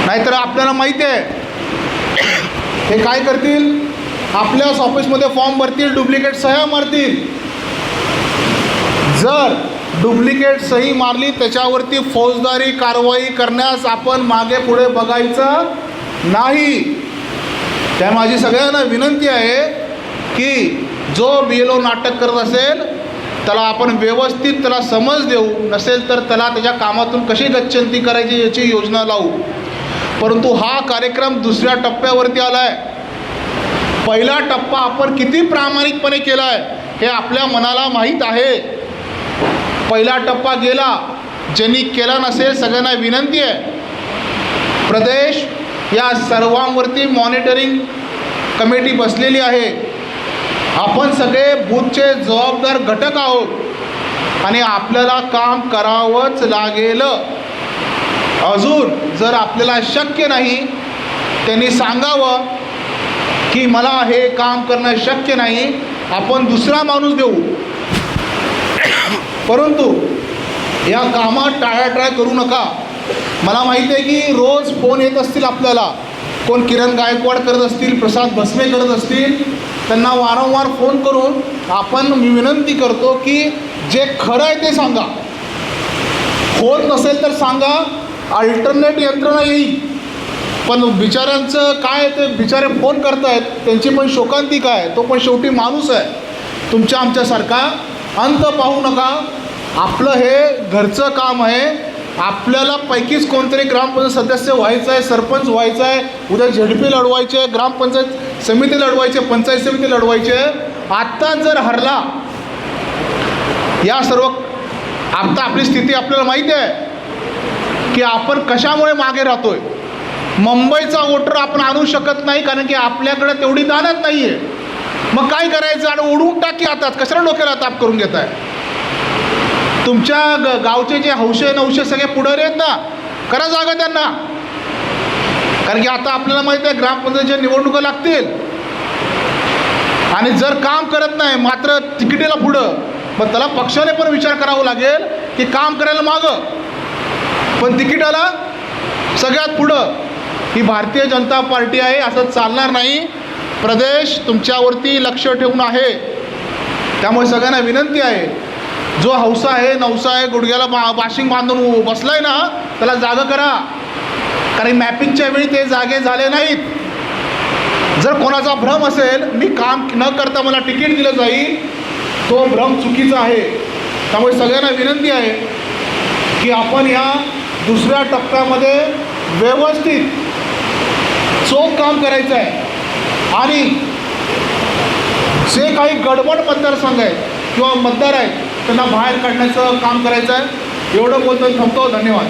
नाहीतर आपल्याला माहिती आहे हे काय करतील, आपल्याच ऑफिसमध्ये फॉर्म भरतील, डुप्लिकेट सह्या मारतील. जर डुप्लिकेट सही मारली त्याच्यावरती फौजदारी कारवाई करण्यास आपण मागे पुढे बघायचं नाही. त्या माझी सगळ्यांना विनंती आहे की जो BLO नाटक करत असेल त्याला आपण व्यवस्थित त्याला समज देऊ, नसेल तर त्याला त्याच्या कामातून कशी गच्छंती करायची याची योजना लावू. परंतु हा कार्यक्रम दुसऱ्या टप्प्यावरती आला आहे. पहिला टप्पा आपण किती प्रामाणिकपणे केला आहे हे आपल्या मनाला माहीत आहे. पहिला टप्पा गेला, ज्यांनी केला नसेल सगळ्यांना विनंती आहे, प्रदेश या सर्वांवरती मॉनिटरिंग कमिटी बसलेली आहे. आपण सगळे बूथचे जबाबदार घटक आहोत आणि आपल्याला काम करावंच लागेल. अजून जर आपल्याला शक्य नाही त्यांनी सांगावं की मला हे काम करणं शक्य नाही, आपण दुसरा माणूस देऊ. परंतु या कामात टाळाटाळ करू नका. मला माहिती आहे की रोज फोन येत असतील आपल्याला, कोण किरण गायकवाड करत असतील, प्रसाद भस्मे करत असतील, त्यांना वारंवार फोन करून आपण मी विनंती करतो की जे खरं आहे ते सांगा. होत नसेल तर सांगा, अल्टरनेट यंत्रणा येईल. पण बिचाऱ्यांचं काय, ते बिचारे फोन करतायत, त्यांची पण शोकांतिका आहे. तो पण शेवटी माणूस आहे तुमच्या आमच्यासारखा. अंत पाहू नका. आपलं हे घरचं काम आहे. आपल्याला पैकीच कोणतरी ग्रामपंचायत सदस्य व्हायचं आहे, सरपंच व्हायचं आहे, उद्या ZP लढवायचे, ग्रामपंचायत समिती लढवायचे, पंचायत समिती लढवायचे. आत्ता जर हरला, या सर्व आता आपली स्थिती आपल्याला माहिती आहे की आपण कशामुळे मागे राहतोय. मुंबईचा वोटर आपण आणू शकत नाही कारण की आपल्याकडे तेवढी दानत नाही आहे. मग काय करायचं, आणि उडून टाकी आता कशाला डोक्याला ताप करून घेत आहे. तुमच्या गावचे जे हौशे नवशे सगळे पुढारी आहेत ना, करा जागा त्यांना. कारण की आता आपल्याला माहिती आहे ग्रामपंचायतीच्या निवडणुका लागतील आणि जर काम करत नाही मात्र तिकिटीला पुढं, मग त्याला पक्षाने पण विचार करावा लागेल की काम करायला मागं पण तिकिटाला सगळ्यात पुढं. ही भारतीय जनता पार्टी आहे, असं चालणार नाही. प्रदेश तुमच्यावरती लक्ष ठेवून आहे. त्यामुळे सगळ्यांना विनंती आहे, जो हौसा आहे नवसा आहे, गुडघ्याला बाशिंग बांधून बसलाय ना, त्याला जागा करा. कारण मॅपिंगच्या वेळी ते जागे झाले नाहीत. जर कोणाचा भ्रम असेल मी काम न करता मला तिकीट दिलं जाईल, तो भ्रम चुकीचा आहे. त्यामुळे सगळ्यांना विनंती आहे की आपण या दुसऱ्या टप्प्यामध्ये व्यवस्थित चोख काम करायचं आहे आणि जे काही गडबड मतदारसंघ आहेत किंवा मतदार आहेत त्यांना बाहेर काढण्याचं काम करायचं आहे. एवढं बोलतो थांबतो. धन्यवाद.